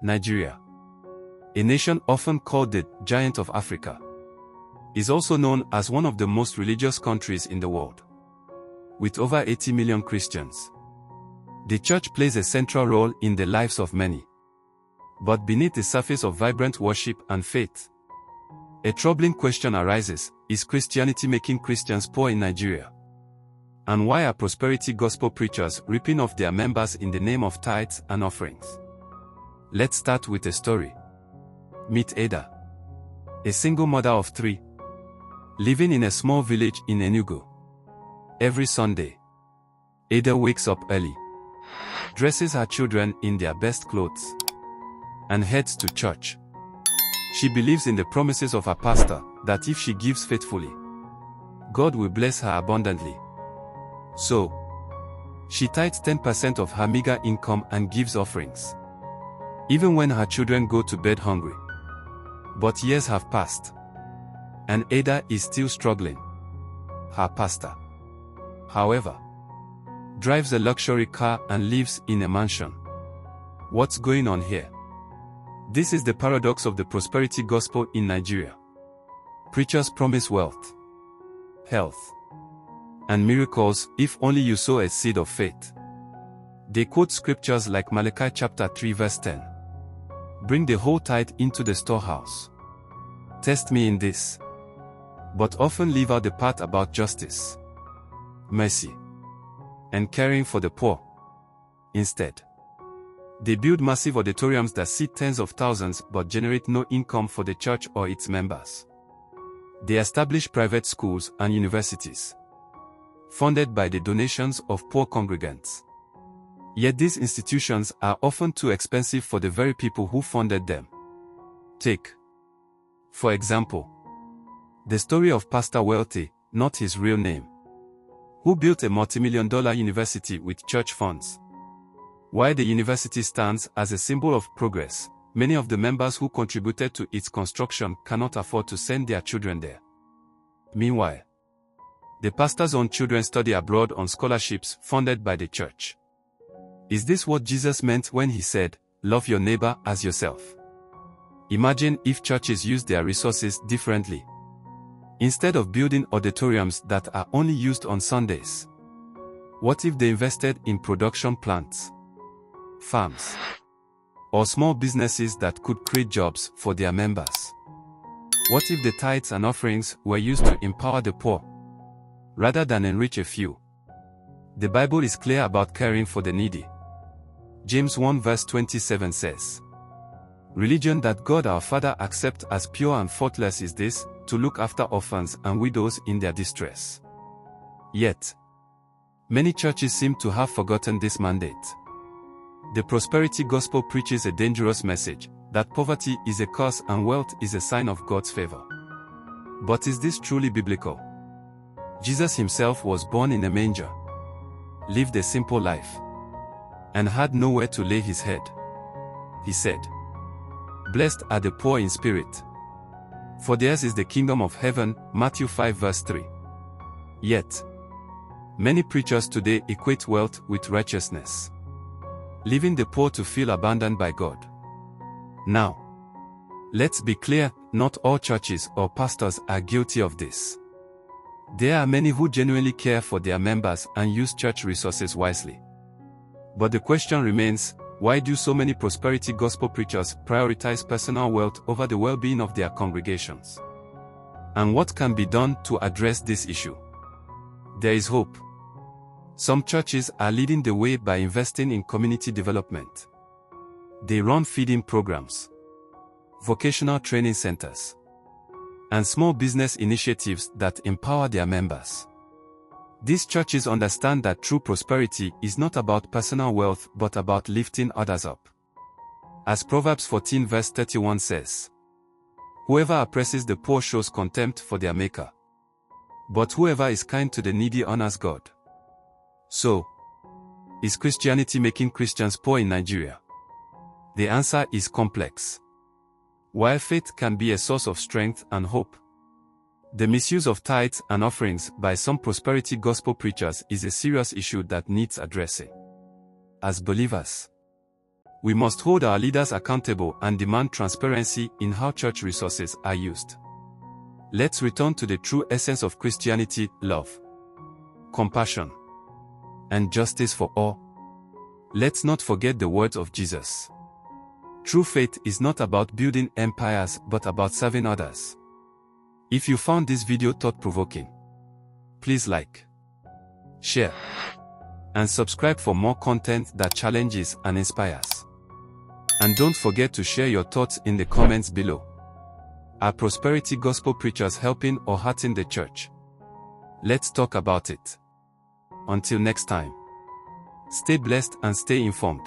Nigeria, a nation often called the Giant of Africa, is also known as one of the most religious countries in the world. With over 80 million Christians, the church plays a central role in the lives of many. But beneath the surface of vibrant worship and faith, a troubling question arises: is Christianity making Christians poor in Nigeria? And why are prosperity gospel preachers ripping off their members in the name of tithes and offerings? Let's start with a story. Meet Ada, a single mother of 3, living in a small village in Enugu. Every Sunday, Ada wakes up early, dresses her children in their best clothes, and heads to church. She believes in the promises of her pastor that if she gives faithfully, God will bless her abundantly. So, she tithes 10% of her meager income and gives offerings, even when her children go to bed hungry. But years have passed, and Ada is still struggling. Her pastor, however, drives a luxury car and lives in a mansion. What's going on here? This is the paradox of the prosperity gospel in Nigeria. Preachers promise wealth, health, and miracles if only you sow a seed of faith. They quote scriptures like Malachi chapter 3 verse 10. Bring the whole tithe into the storehouse. Test me in this. But often leave out the part about justice, mercy, and caring for the poor. Instead, they build massive auditoriums that seat tens of thousands but generate no income for the church or its members. They establish private schools and universities, funded by the donations of poor congregants. Yet these institutions are often too expensive for the very people who funded them. Take, for example, the story of Pastor Wealthy, not his real name, who built a multi-million-dollar university with church funds. While the university stands as a symbol of progress, many of the members who contributed to its construction cannot afford to send their children there. Meanwhile, the pastor's own children study abroad on scholarships funded by the church. Is this what Jesus meant when he said, "Love your neighbor as yourself"? Imagine if churches used their resources differently. Instead of building auditoriums that are only used on Sundays, what if they invested in production plants, farms, or small businesses that could create jobs for their members? What if the tithes and offerings were used to empower the poor, rather than enrich a few? The Bible is clear about caring for the needy. James 1 verse 27 says, "Religion that God our Father accepts as pure and faultless is this, to look after orphans and widows in their distress." Yet, many churches seem to have forgotten this mandate. The prosperity gospel preaches a dangerous message, that poverty is a curse and wealth is a sign of God's favor. But is this truly biblical? Jesus himself was born in a manger, lived a simple life, and had nowhere to lay his head. He said, "Blessed are the poor in spirit, for theirs is the kingdom of heaven," Matthew 5 verse 3. Yet, many preachers today equate wealth with righteousness, leaving the poor to feel abandoned by God. Now, let's be clear, not all churches or pastors are guilty of this. There are many who genuinely care for their members and use church resources wisely. But the question remains, why do so many prosperity gospel preachers prioritize personal wealth over the well-being of their congregations? And what can be done to address this issue? There is hope. Some churches are leading the way by investing in community development. They run feeding programs, vocational training centers, and small business initiatives that empower their members. These churches understand that true prosperity is not about personal wealth but about lifting others up. As Proverbs 14 verse 31 says, "Whoever oppresses the poor shows contempt for their maker, but whoever is kind to the needy honors God." So, is Christianity making Christians poor in Nigeria? The answer is complex. While faith can be a source of strength and hope, the misuse of tithes and offerings by some prosperity gospel preachers is a serious issue that needs addressing. As believers, We must hold our leaders accountable and demand transparency in how church resources are used. Let's return to the true essence of Christianity: love, compassion, and justice for all. Let's not forget the words of Jesus. True faith is not about building empires but about serving others. If you found this video thought-provoking, please like, share, and subscribe for more content that challenges and inspires. And don't forget to share your thoughts in the comments below. Are prosperity gospel preachers helping or hurting the church? Let's talk about it. Until next time, stay blessed and stay informed.